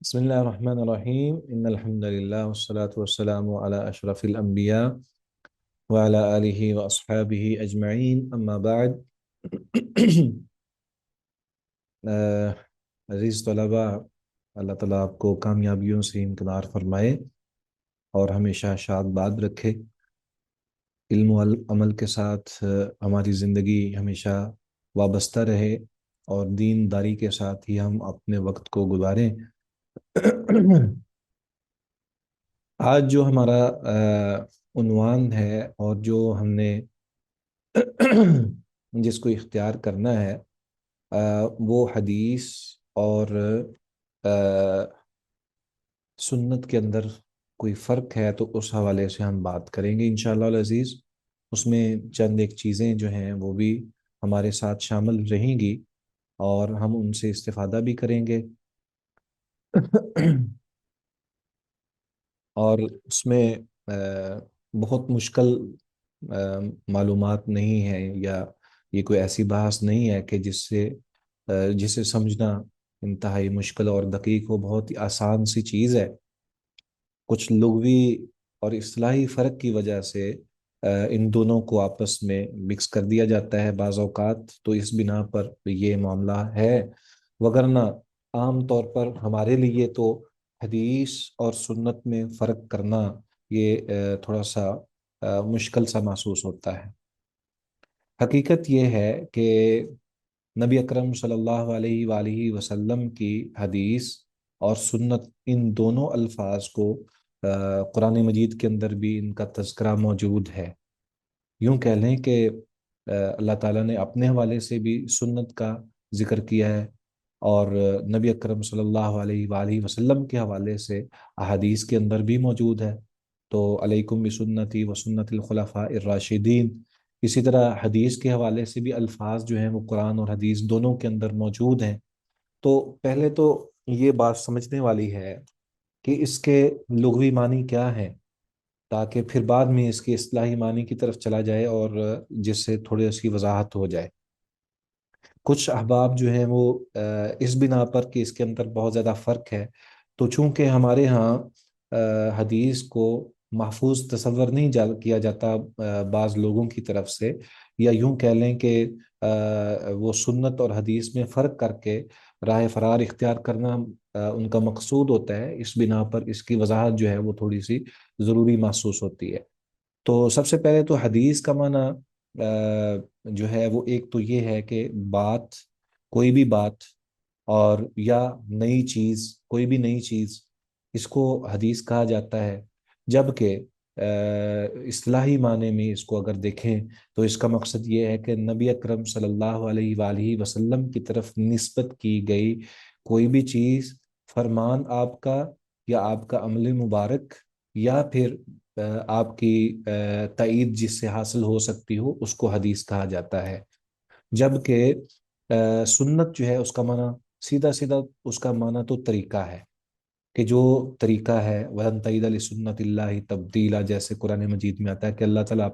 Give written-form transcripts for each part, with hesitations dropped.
بسم الله الرحمن الرحيم إن الحمد لله والصلاة والسلام على أشرف الأنبياء وعلى آله وأصحابه أجمعين أما بعد آه، عزیز طلبہ، اللہ تعالیٰ آپ کو کامیابیوں سے امکنار فرمائے اور ہمیشہ شاد باد رکھے۔ علم و عمل کے ساتھ ہماری زندگی ہمیشہ وابستہ رہے اور دین داری کے ساتھ ہی ہم اپنے وقت کو گزاریں۔ آج جو ہمارا عنوان ہے اور جو ہم نے جس کو اختیار کرنا ہے وہ حدیث اور سنت کے اندر کوئی فرق ہے تو اس حوالے سے ہم بات کریں گے انشاءاللہ العزیز۔ اس میں چند ایک چیزیں جو ہیں وہ بھی ہمارے ساتھ شامل رہیں گی اور ہم ان سے استفادہ بھی کریں گے اور اس میں بہت مشکل معلومات نہیں ہے، یا یہ کوئی ایسی بحث نہیں ہے کہ جسے سمجھنا انتہائی مشکل اور دقیق ہو۔ بہت ہی آسان سی چیز ہے۔ کچھ لغوی اور اصطلاحی فرق کی وجہ سے ان دونوں کو آپس میں مکس کر دیا جاتا ہے بعض اوقات، تو اس بنا پر یہ معاملہ ہے، وگرنہ عام طور پر ہمارے لیے تو حدیث اور سنت میں فرق کرنا یہ تھوڑا سا مشکل سا محسوس ہوتا ہے۔ حقیقت یہ ہے کہ نبی اکرم صلی اللہ علیہ وآلہ وسلم کی حدیث اور سنت، ان دونوں الفاظ کو قرآن مجید کے اندر بھی ان کا تذکرہ موجود ہے۔ یوں کہہ لیں کہ اللہ تعالیٰ نے اپنے حوالے سے بھی سنت کا ذکر کیا ہے، اور نبی اکرم صلی اللہ علیہ وآلہ وسلم کے حوالے سے احادیث کے اندر بھی موجود ہے۔ تو علیکم بسنتی و سنت الخلفاء الراشدین، اسی طرح حدیث کے حوالے سے بھی الفاظ جو ہیں وہ قرآن اور حدیث دونوں کے اندر موجود ہیں۔ تو پہلے تو یہ بات سمجھنے والی ہے کہ اس کے لغوی معنی کیا ہیں، تاکہ پھر بعد میں اس کے اصطلاحی معنی کی طرف چلا جائے اور جس سے تھوڑی اس کی وضاحت ہو جائے۔ کچھ احباب جو ہیں وہ اس بنا پر کہ اس کے اندر بہت زیادہ فرق ہے، تو چونکہ ہمارے ہاں حدیث کو محفوظ تصور نہیں کیا جاتا بعض لوگوں کی طرف سے، یا یوں کہہ لیں کہ وہ سنت اور حدیث میں فرق کر کے راہ فرار اختیار کرنا ان کا مقصود ہوتا ہے، اس بنا پر اس کی وضاحت جو ہے وہ تھوڑی سی ضروری محسوس ہوتی ہے۔ تو سب سے پہلے تو حدیث کا معنی جو ہے وہ ایک تو یہ ہے کہ بات، کوئی بھی بات، اور یا نئی چیز، کوئی بھی نئی چیز، اس کو حدیث کہا جاتا ہے۔ جبکہ اصطلاحی معنی میں اس کو اگر دیکھیں تو اس کا مقصد یہ ہے کہ نبی اکرم صلی اللہ علیہ وآلہ وسلم کی طرف نسبت کی گئی کوئی بھی چیز، فرمان آپ کا یا آپ کا عمل مبارک، یا پھر آپ کی تائید جس سے حاصل ہو سکتی ہو، اس کو حدیث کہا جاتا ہے۔ جبکہ سنت جو ہے اس کا معنی سیدھا سیدھا، اس کا معنی تو طریقہ ہے، کہ جو طریقہ ہے وَلَن تَجِدَ لِسُنَّتِ اللَّهِ تَبْدِيلًا، جیسے قرآن مجید میں آتا ہے کہ اللہ تعالیٰ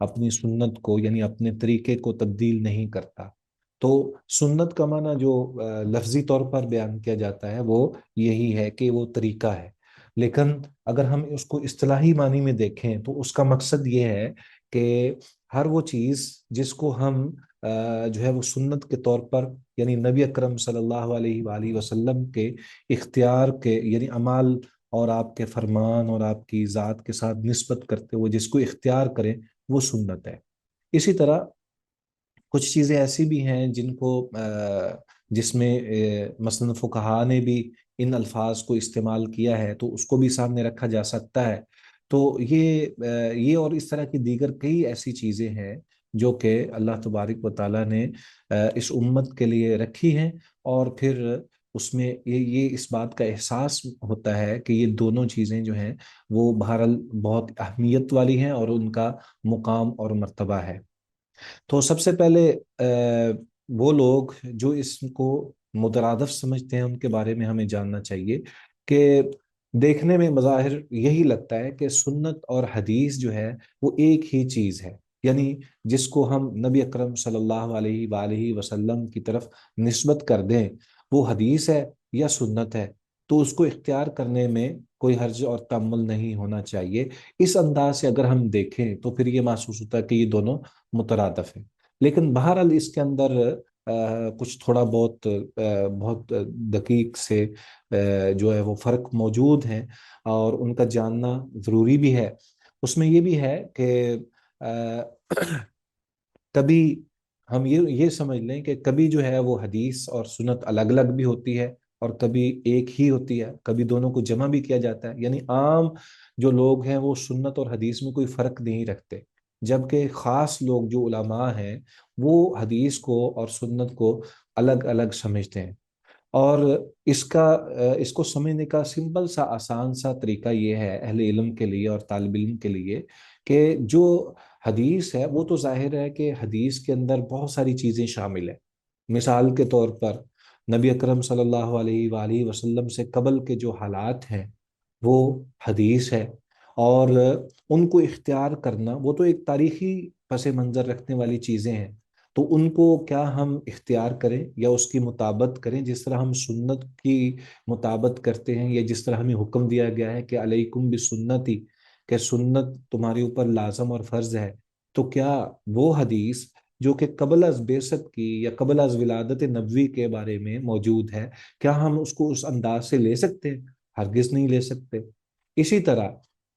اپنی سنت کو، یعنی اپنے طریقے کو تبدیل نہیں کرتا۔ تو سنت کا معنی جو لفظی طور پر بیان کیا جاتا ہے وہ یہی ہے کہ وہ طریقہ ہے، لیکن اگر ہم اس کو اصطلاحی معنی میں دیکھیں تو اس کا مقصد یہ ہے کہ ہر وہ چیز جس کو ہم جو ہے وہ سنت کے طور پر، یعنی نبی اکرم صلی اللہ علیہ وآلہ وسلم کے اختیار کے، یعنی اعمال اور آپ کے فرمان اور آپ کی ذات کے ساتھ نسبت کرتے ہوئے جس کو اختیار کریں، وہ سنت ہے۔ اسی طرح کچھ چیزیں ایسی بھی ہیں جن کو جس میں مثلاً فقہا نے بھی ان الفاظ کو استعمال کیا ہے، تو اس کو بھی سامنے رکھا جا سکتا ہے۔ تو یہ اور اس طرح کی دیگر کئی ایسی چیزیں ہیں جو کہ اللہ تبارک و تعالیٰ نے اس امت کے لیے رکھی ہیں، اور پھر اس میں یہ اس بات کا احساس ہوتا ہے کہ یہ دونوں چیزیں جو ہیں وہ بہرحال بہت اہمیت والی ہیں اور ان کا مقام اور مرتبہ ہے۔ تو سب سے پہلے وہ لوگ جو اس کو مترادف سمجھتے ہیں ان کے بارے میں ہمیں جاننا چاہیے کہ دیکھنے میں بظاہر یہی لگتا ہے کہ سنت اور حدیث جو ہے وہ ایک ہی چیز ہے، یعنی جس کو ہم نبی اکرم صلی اللہ علیہ وآلہ وسلم کی طرف نسبت کر دیں وہ حدیث ہے یا سنت ہے۔ تو اس کو اختیار کرنے میں کوئی حرج اور تأمل نہیں ہونا چاہیے۔ اس انداز سے اگر ہم دیکھیں تو پھر یہ محسوس ہوتا ہے کہ یہ دونوں مترادف ہیں، لیکن بہرحال اس کے اندر کچھ تھوڑا بہت بہت دقیق سے جو ہے وہ فرق موجود ہیں، اور ان کا جاننا ضروری بھی ہے۔ اس میں یہ بھی ہے کہ کبھی ہم یہ سمجھ لیں کہ کبھی جو ہے وہ حدیث اور سنت الگ الگ بھی ہوتی ہے، اور کبھی ایک ہی ہوتی ہے، کبھی دونوں کو جمع بھی کیا جاتا ہے۔ یعنی عام جو لوگ ہیں وہ سنت اور حدیث میں کوئی فرق نہیں رکھتے، جبکہ خاص لوگ جو علماء ہیں وہ حدیث کو اور سنت کو الگ الگ سمجھتے ہیں۔ اور اس کو سمجھنے کا سمپل سا آسان سا طریقہ یہ ہے اہل علم کے لیے اور طالب علم کے لیے، کہ جو حدیث ہے وہ تو ظاہر ہے کہ حدیث کے اندر بہت ساری چیزیں شامل ہیں۔ مثال کے طور پر نبی اکرم صلی اللہ علیہ وآلہ وسلم سے قبل کے جو حالات ہیں وہ حدیث ہے، اور ان کو اختیار کرنا وہ تو ایک تاریخی پس منظر رکھنے والی چیزیں ہیں۔ تو ان کو کیا ہم اختیار کریں یا اس کی مطابقت کریں، جس طرح ہم سنت کی مطابقت کرتے ہیں، یا جس طرح ہمیں حکم دیا گیا ہے کہ علیکم بسنتی، کہ سنت تمہارے اوپر لازم اور فرض ہے، تو کیا وہ حدیث جو کہ قبل از بعثت کی یا قبل از ولادت نبوی کے بارے میں موجود ہے، کیا ہم اس کو اس انداز سے لے سکتے ہیں؟ ہرگز نہیں لے سکتے۔ اسی طرح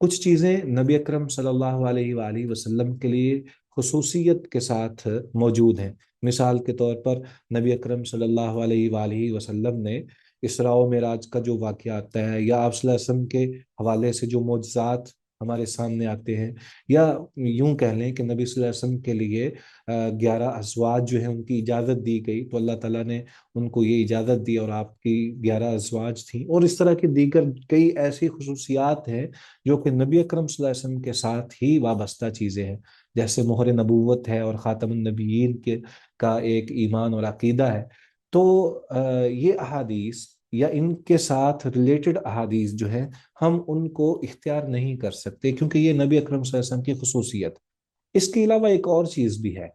کچھ چیزیں نبی اکرم صلی اللہ علیہ وآلہ وسلم کے لیے خصوصیت کے ساتھ موجود ہیں۔ مثال کے طور پر نبی اکرم صلی اللہ علیہ وآلہ وسلم نے اسراء و معراج کا جو واقعہ آتا ہے، یا آپ صلی اللہ علیہ وسلم کے حوالے سے جو معجزات ہمارے سامنے آتے ہیں، یا یوں کہہ لیں کہ نبی صلی اللہ علیہ وسلم کے لیے 11 ازواج جو ہیں ان کی اجازت دی گئی، تو اللہ تعالیٰ نے ان کو یہ اجازت دی اور آپ کی 11 ازواج تھیں، اور اس طرح کی دیگر کئی ایسی خصوصیات ہیں جو کہ نبی اکرم صلی اللہ علیہ وسلم کے ساتھ ہی وابستہ چیزیں ہیں، جیسے مہر نبوت ہے اور خاتم النبیین کے کا ایک ایمان اور عقیدہ ہے۔ تو یہ احادیث یا ان کے ساتھ ریلیٹڈ احادیث جو ہے، ہم ان کو اختیار نہیں کر سکتے، کیونکہ یہ نبی اکرم صلی اللہ علیہ وسلم کی خصوصیت۔ اس کے علاوہ ایک اور چیز بھی ہے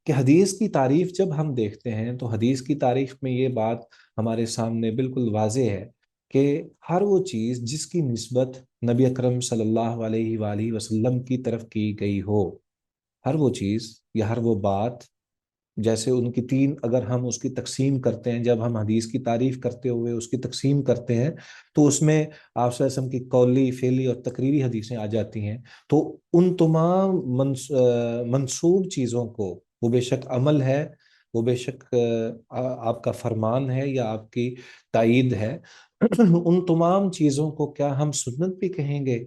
کہ حدیث کی تعریف جب ہم دیکھتے ہیں تو حدیث کی تعریف میں یہ بات ہمارے سامنے بالکل واضح ہے کہ ہر وہ چیز جس کی نسبت نبی اکرم صلی اللہ علیہ وآلہ وسلم کی طرف کی گئی ہو، ہر وہ چیز یا ہر وہ بات، جیسے ان کی تین اگر ہم اس کی تقسیم کرتے ہیں، جب ہم حدیث کی تعریف کرتے ہوئے اس کی تقسیم کرتے ہیں تو اس میں آپ صلی اللہ علیہ وسلم کی قولی، فعلی اور تقریری حدیثیں آ جاتی ہیں۔ تو ان تمام منسوب چیزوں کو، وہ بے شک عمل ہے، وہ بے شک آپ کا فرمان ہے یا آپ کی تائید ہے، ان تمام چیزوں کو کیا ہم سنت بھی کہیں گے؟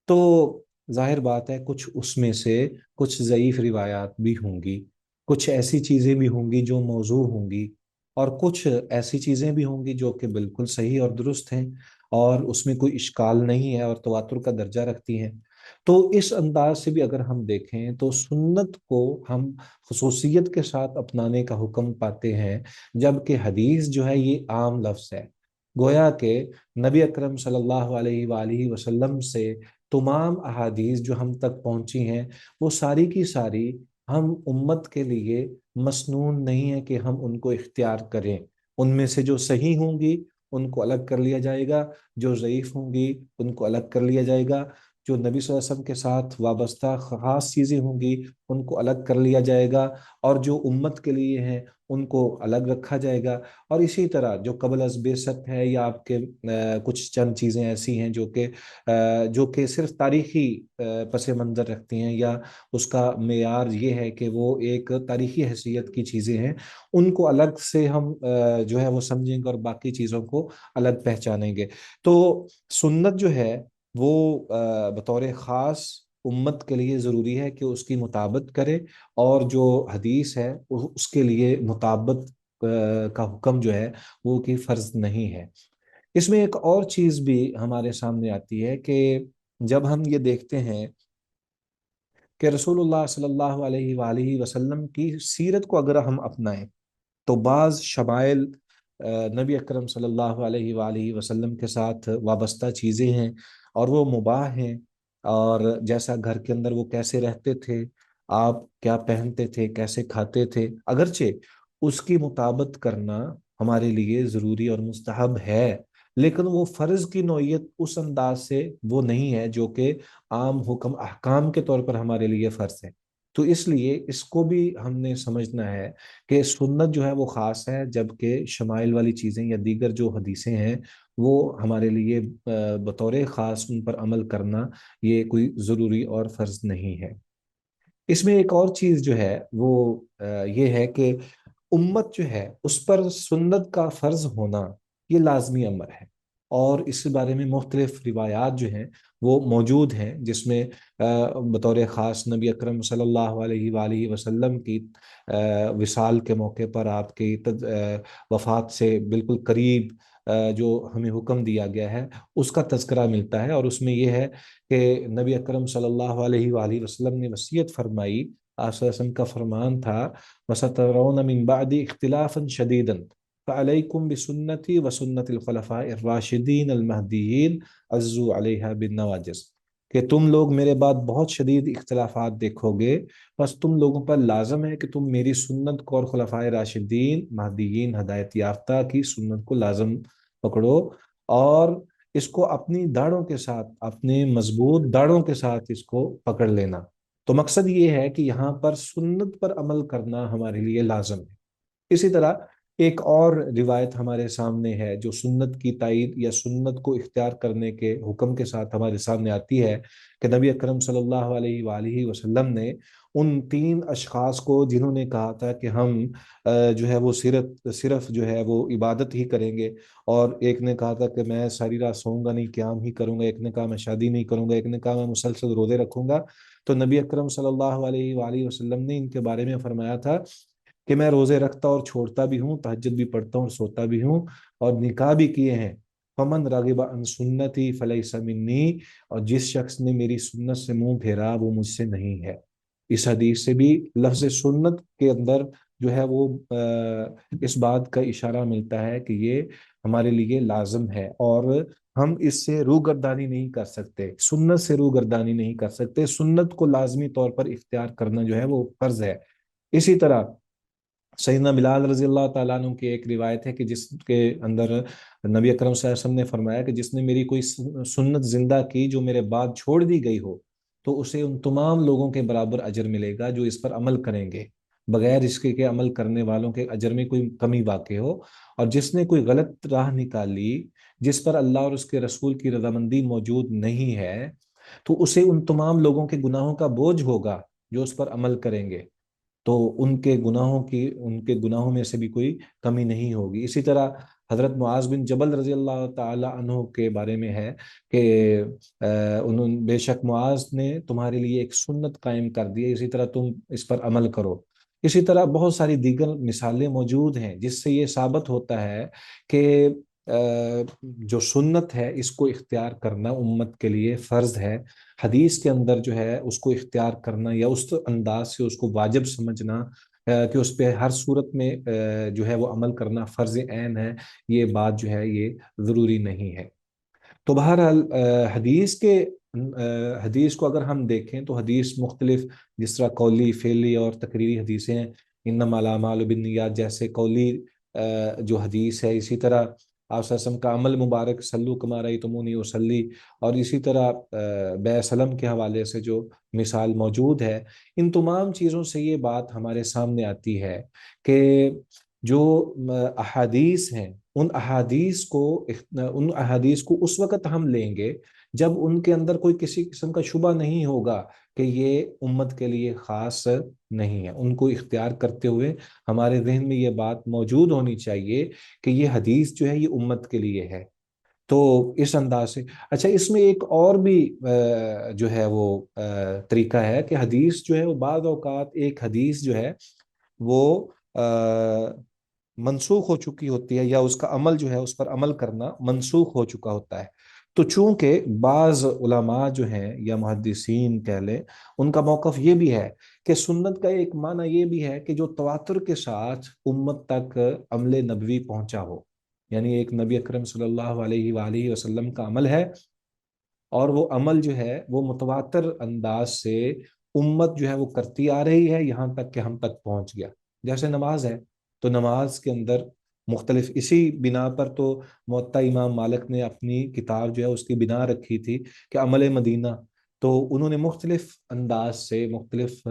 تو ظاہر بات ہے کچھ اس میں سے کچھ ضعیف روایات بھی ہوں گی، کچھ ایسی چیزیں بھی ہوں گی جو موضوع ہوں گی، اور کچھ ایسی چیزیں بھی ہوں گی جو کہ بالکل صحیح اور درست ہیں، اور اس میں کوئی اشکال نہیں ہے اور تواتر کا درجہ رکھتی ہیں۔ تو اس انداز سے بھی اگر ہم دیکھیں تو سنت کو ہم خصوصیت کے ساتھ اپنانے کا حکم پاتے ہیں، جبکہ حدیث جو ہے یہ عام لفظ ہے۔ گویا کہ نبی اکرم صلی اللہ علیہ وآلہ وسلم سے تمام احادیث جو ہم تک پہنچی ہیں، وہ ساری کی ساری ہم امت کے لیے مسنون نہیں ہے کہ ہم ان کو اختیار کریں۔ ان میں سے جو صحیح ہوں گی ان کو الگ کر لیا جائے گا، جو ضعیف ہوں گی ان کو الگ کر لیا جائے گا، جو نبی صلی اللہ علیہ وسلم کے ساتھ وابستہ خاص چیزیں ہوں گی ان کو الگ کر لیا جائے گا، اور جو امت کے لیے ہیں ان کو الگ رکھا جائے گا۔ اور اسی طرح جو قبل از بعثت ہے، یا آپ کے کچھ چند چیزیں ایسی ہیں جو کہ صرف تاریخی پس منظر رکھتی ہیں، یا اس کا معیار یہ ہے کہ وہ ایک تاریخی حیثیت کی چیزیں ہیں، ان کو الگ سے ہم جو ہے وہ سمجھیں گے اور باقی چیزوں کو الگ پہچانیں گے۔ تو سنت جو ہے وہ بطور خاص امت کے لیے ضروری ہے کہ اس کی مطابقت کرے، اور جو حدیث ہے اس کے لیے مطابقت کا حکم جو ہے وہ کہ فرض نہیں ہے۔ اس میں ایک اور چیز بھی ہمارے سامنے آتی ہے کہ جب ہم یہ دیکھتے ہیں کہ رسول اللہ صلی اللہ علیہ وآلہ وسلم کی سیرت کو اگر ہم اپنائیں تو بعض شمائل نبی اکرم صلی اللہ علیہ وآلہ وسلم کے ساتھ وابستہ چیزیں ہیں، اور وہ مباح ہیں، اور جیسا گھر کے اندر وہ کیسے رہتے تھے، آپ کیا پہنتے تھے، کیسے کھاتے تھے، اگرچہ اس کی مطابقت کرنا ہمارے لیے ضروری اور مستحب ہے، لیکن وہ فرض کی نوعیت اس انداز سے وہ نہیں ہے جو کہ عام حکم احکام کے طور پر ہمارے لیے فرض ہے۔ تو اس لیے اس کو بھی ہم نے سمجھنا ہے کہ سنت جو ہے وہ خاص ہے، جبکہ شمائل والی چیزیں یا دیگر جو حدیثیں ہیں وہ ہمارے لیے بطور خاص ان پر عمل کرنا یہ کوئی ضروری اور فرض نہیں ہے۔ اس میں ایک اور چیز جو ہے وہ یہ ہے کہ امت جو ہے اس پر سنت کا فرض ہونا یہ لازمی امر ہے، اور اس بارے میں مختلف روایات جو ہیں وہ موجود ہیں، جس میں بطور خاص نبی اکرم صلی اللہ علیہ وآلہ وسلم کی وصال کے موقع پر آپ کی وفات سے بالکل قریب جو ہمیں حکم دیا گیا ہے اس کا تذکرہ ملتا ہے، اور اس میں یہ ہے کہ نبی اکرم صلی اللہ علیہ وآلہ وسلم نے وصیت فرمائی۔ آپ صلی اللہ علیہ وسلم کا فرمان تھا، وَسَتَرَوْنَ مِن بَعْدِ اخْتِلَافًا شَدِيدًا فَعَلَيْكُمْ بِسُنَّتِي وَسُنَّةِ الْخُلَفَاءِ الرَّاشِدِينَ الْمَهْدِيِّينَ عَضُّوا عَلَيْهَا بِالنَّوَاجِذ، کہ تم لوگ میرے بعد بہت شدید اختلافات دیکھو گے، بس تم لوگوں پر لازم ہے کہ تم میری سنت کو اور خلفائے راشدین مہدیین ہدایت یافتہ کی سنت کو لازم پکڑو، اور اس کو اپنی داڑھوں کے ساتھ، اپنے مضبوط داڑھوں کے ساتھ اس کو پکڑ لینا۔ تو مقصد یہ ہے کہ یہاں پر سنت پر عمل کرنا ہمارے لیے لازم ہے۔ اسی طرح ایک اور روایت ہمارے سامنے ہے جو سنت کی تائید یا سنت کو اختیار کرنے کے حکم کے ساتھ ہمارے سامنے آتی ہے، کہ نبی اکرم صلی اللہ علیہ وآلہ وسلم نے ان تین اشخاص کو جنہوں نے کہا تھا کہ ہم جو ہے وہ صرف جو ہے وہ عبادت ہی کریں گے، اور ایک نے کہا تھا کہ میں ساری رات سوؤں گا نہیں، قیام ہی کروں گا، ایک نے کہا میں شادی نہیں کروں گا، ایک نے کہا میں مسلسل روزے رکھوں گا، تو نبی اکرم صلی اللہ علیہ وآلہ وسلم نے ان کے بارے میں فرمایا تھا کہ میں روزے رکھتا اور چھوڑتا بھی ہوں، تہجد بھی پڑھتا ہوں اور سوتا بھی ہوں، اور نکاح بھی کیے ہیں، فمن راغب عن سنتی فلیس منی، اور جس شخص نے میری سنت سے منہ پھیرا وہ مجھ سے نہیں ہے۔ اس حدیث سے بھی لفظ سنت کے اندر جو ہے وہ اس بات کا اشارہ ملتا ہے کہ یہ ہمارے لیے لازم ہے، اور ہم اس سے روگردانی نہیں کر سکتے، سنت سے روگردانی نہیں کر سکتے، سنت کو لازمی طور پر اختیار کرنا جو ہے وہ فرض ہے۔ اسی طرح سیدنا بلال رضی اللہ تعالیٰ عنہ کی ایک روایت ہے کہ جس کے اندر نبی اکرم صلی اللہ علیہ وسلم نے فرمایا کہ جس نے میری کوئی سنت زندہ کی جو میرے بعد چھوڑ دی گئی ہو تو اسے ان تمام لوگوں کے برابر اجر ملے گا جو اس پر عمل کریں گے، بغیر اس کے عمل کرنے والوں کے اجر میں کوئی کمی واقع ہو، اور جس نے کوئی غلط راہ نکال لی جس پر اللہ اور اس کے رسول کی رضامندی موجود نہیں ہے، تو اسے ان تمام لوگوں کے گناہوں کا بوجھ ہوگا جو اس پر عمل کریں گے، تو ان کے گناہوں میں سے بھی کوئی کمی نہیں ہوگی۔ اسی طرح حضرت معاذ بن جبل رضی اللہ تعالی عنہ کے بارے میں ہے کہ بے شک معاذ نے تمہارے لیے ایک سنت قائم کر دی ہے، اسی طرح تم اس پر عمل کرو۔ اسی طرح بہت ساری دیگر مثالیں موجود ہیں جس سے یہ ثابت ہوتا ہے کہ جو سنت ہے اس کو اختیار کرنا امت کے لیے فرض ہے، حدیث کے اندر جو ہے اس کو اختیار کرنا یا اس انداز سے اس کو واجب سمجھنا کہ اس پہ ہر صورت میں جو ہے وہ عمل کرنا فرض عین ہے، یہ بات جو ہے یہ ضروری نہیں ہے۔ تو بہرحال حدیث کو اگر ہم دیکھیں تو حدیث مختلف، جس طرح قولی، فعلی اور تقریری حدیثیں ہیں، انما الاعمال بالنیات جیسے قولی جو حدیث ہے، اسی طرح آپ صلی اللہ علیہ وسلم کا عمل مبارک سلو کما رأیتمونی اصلی، اور اسی طرح بیع سلم کے حوالے سے جو مثال موجود ہے، ان تمام چیزوں سے یہ بات ہمارے سامنے آتی ہے کہ جو احادیث ہیں ان احادیث کو اس وقت ہم لیں گے جب ان کے اندر کوئی کسی قسم کا شبہ نہیں ہوگا کہ یہ امت کے لیے خاص نہیں ہے، ان کو اختیار کرتے ہوئے ہمارے ذہن میں یہ بات موجود ہونی چاہیے کہ یہ حدیث جو ہے یہ امت کے لیے ہے۔ تو اس انداز سے اچھا، اس میں ایک اور بھی جو ہے وہ طریقہ ہے کہ حدیث جو ہے وہ بعض اوقات ایک حدیث جو ہے وہ منسوخ ہو چکی ہوتی ہے، یا اس کا عمل جو ہے اس پر عمل کرنا منسوخ ہو چکا ہوتا ہے، تو چونکہ بعض علماء جو ہیں یا محدثین کہہ لیں ان کا موقف یہ بھی ہے کہ سنت کا ایک معنی یہ بھی ہے کہ جو تواتر کے ساتھ امت تک عمل نبوی پہنچا ہو، یعنی ایک نبی اکرم صلی اللہ علیہ وآلہ وسلم کا عمل ہے، اور وہ عمل جو ہے وہ متواتر انداز سے امت جو ہے وہ کرتی آ رہی ہے یہاں تک کہ ہم تک پہنچ گیا۔ جیسے نماز ہے، تو نماز کے اندر مختلف اسی بنا پر تو موطا امام مالک نے اپنی کتاب جو ہے اس کی بنا رکھی تھی کہ عمل مدینہ. تو انہوں نے مختلف انداز سے مختلف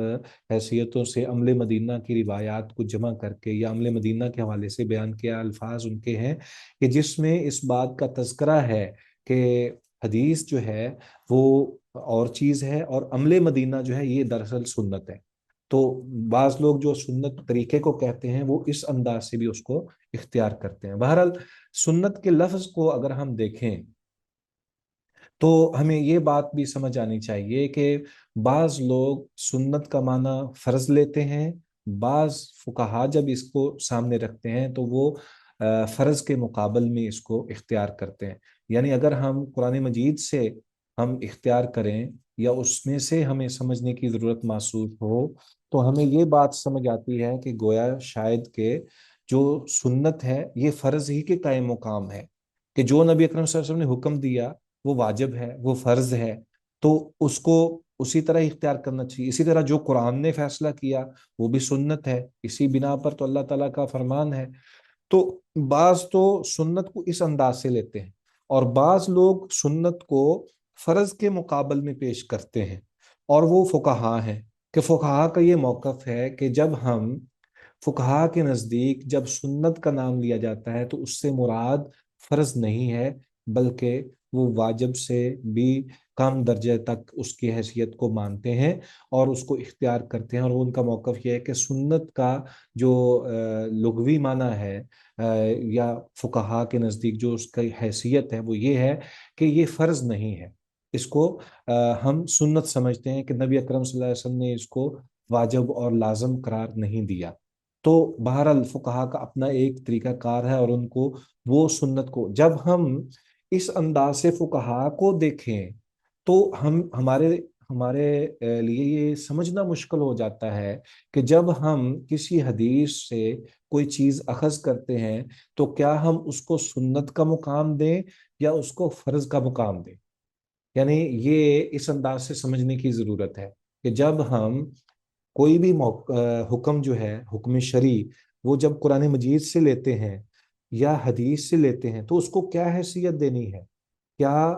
حیثیتوں سے عمل مدینہ کی روایات کو جمع کر کے یا عمل مدینہ کے حوالے سے بیان کیا. الفاظ ان کے ہیں کہ جس میں اس بات کا تذکرہ ہے کہ حدیث جو ہے وہ اور چیز ہے اور عمل مدینہ جو ہے یہ دراصل سنت ہے. تو بعض لوگ جو سنت طریقے کو کہتے ہیں وہ اس انداز سے بھی اس کو اختیار کرتے ہیں. بہرحال سنت کے لفظ کو اگر ہم دیکھیں تو ہمیں یہ بات بھی سمجھ آنی چاہیے کہ بعض لوگ سنت کا معنی فرض لیتے ہیں. بعض فقہا جب اس کو سامنے رکھتے ہیں تو وہ فرض کے مقابل میں اس کو اختیار کرتے ہیں. یعنی اگر ہم قرآن مجید سے ہم اختیار کریں یا اس میں سے ہمیں سمجھنے کی ضرورت محسوس ہو تو ہمیں یہ بات سمجھ آتی ہے کہ گویا شاید کہ جو سنت ہے یہ فرض ہی کے قائم مقام ہے کہ جو نبی اکرم صلی اللہ علیہ وسلم نے حکم دیا وہ واجب ہے وہ فرض ہے تو اس کو اسی طرح اختیار کرنا چاہیے. اسی طرح جو قرآن نے فیصلہ کیا وہ بھی سنت ہے, اسی بنا پر تو اللہ تعالیٰ کا فرمان ہے. تو بعض تو سنت کو اس انداز سے لیتے ہیں اور بعض لوگ سنت کو فرض کے مقابل میں پیش کرتے ہیں اور وہ فقہا ہیں کہ فقہا کا یہ موقف ہے کہ جب ہم فقہا کے نزدیک جب سنت کا نام لیا جاتا ہے تو اس سے مراد فرض نہیں ہے بلکہ وہ واجب سے بھی کم درجے تک اس کی حیثیت کو مانتے ہیں اور اس کو اختیار کرتے ہیں. اور ان کا موقف یہ ہے کہ سنت کا جو لغوی معنی ہے یا فقہا کے نزدیک جو اس کی حیثیت ہے وہ یہ ہے کہ یہ فرض نہیں ہے. اس کو ہم سنت سمجھتے ہیں کہ نبی اکرم صلی اللہ علیہ وسلم نے اس کو واجب اور لازم قرار نہیں دیا. تو بہرحال فقہا کا اپنا ایک طریقہ کار ہے اور ان کو وہ سنت کو جب ہم اس انداز سے فقہا کو دیکھیں تو ہمارے ہمارے لیے یہ سمجھنا مشکل ہو جاتا ہے کہ جب ہم کسی حدیث سے کوئی چیز اخذ کرتے ہیں تو کیا ہم اس کو سنت کا مقام دیں یا اس کو فرض کا مقام دیں. یعنی یہ اس انداز سے سمجھنے کی ضرورت ہے کہ جب ہم کوئی بھی حکم جو ہے حکم شرعی وہ جب قرآن مجید سے لیتے ہیں یا حدیث سے لیتے ہیں تو اس کو کیا حیثیت دینی ہے. کیا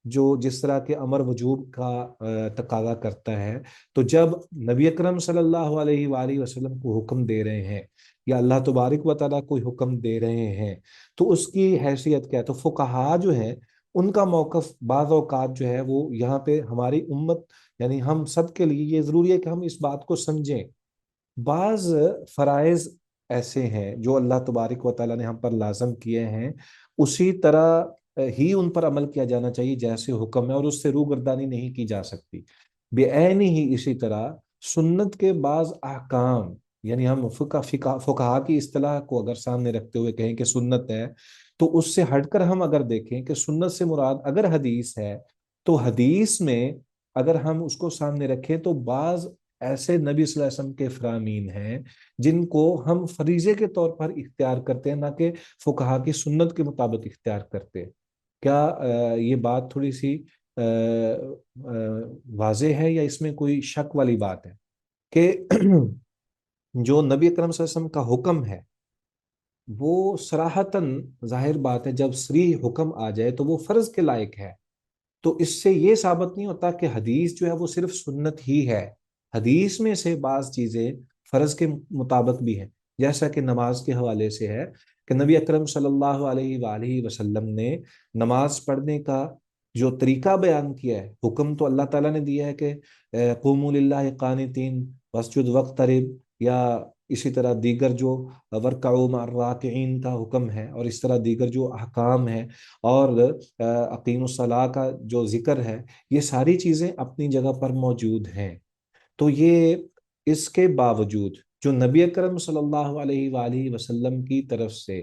جو جس طرح کے امر وجوب کا تقاضا کرتا ہے تو جب نبی اکرم صلی اللہ علیہ وآلہ وسلم کو حکم دے رہے ہیں یا اللہ تبارک و تعالیٰ کوئی حکم دے رہے ہیں تو اس کی حیثیت کیا ہے. تو فقہا جو ہیں ان کا موقف بعض اوقات جو ہے وہ یہاں پہ ہماری امت یعنی ہم سب کے لیے یہ ضروری ہے کہ ہم اس بات کو سمجھیں. بعض فرائض ایسے ہیں جو اللہ تبارک و تعالیٰ نے ہم پر لازم کیے ہیں اسی طرح ہی ان پر عمل کیا جانا چاہیے جیسے حکم ہے اور اس سے روگردانی نہیں کی جا سکتی. بعین ہی اسی طرح سنت کے بعض احکام یعنی ہم فقہا کی اصطلاح کو اگر سامنے رکھتے ہوئے کہیں کہ سنت ہے تو اس سے ہٹ کر ہم اگر دیکھیں کہ سنت سے مراد اگر حدیث ہے تو حدیث میں اگر ہم اس کو سامنے رکھیں تو بعض ایسے نبی صلی اللہ علیہ وسلم کے فرامین ہیں جن کو ہم فریضے کے طور پر اختیار کرتے ہیں نہ کہ فقہا کی سنت کے مطابق اختیار کرتے ہیں. کیا یہ بات تھوڑی سی واضح ہے یا اس میں کوئی شک والی بات ہے کہ جو نبی اکرم صلی اللہ علیہ وسلم کا حکم ہے وہ صراحتاً ظاہر بات ہے جب صریح حکم آ جائے تو وہ فرض کے لائق ہے. تو اس سے یہ ثابت نہیں ہوتا کہ حدیث جو ہے وہ صرف سنت ہی ہے. حدیث میں سے بعض چیزیں فرض کے مطابق بھی ہیں جیسا کہ نماز کے حوالے سے ہے کہ نبی اکرم صلی اللہ علیہ وآلہ وسلم نے نماز پڑھنے کا جو طریقہ بیان کیا ہے حکم تو اللہ تعالیٰ نے دیا ہے کہ قوموا للہ قانتین واسجد وقترب یا اسی طرح دیگر جو ورکعوا مع الراکعین کا حکم ہے اور اس طرح دیگر جو احکام ہیں اور اقیم الصلاۃ کا جو ذکر ہے یہ ساری چیزیں اپنی جگہ پر موجود ہیں. تو یہ اس کے باوجود جو نبی اکرم صلی اللہ علیہ وآلہ وسلم کی طرف سے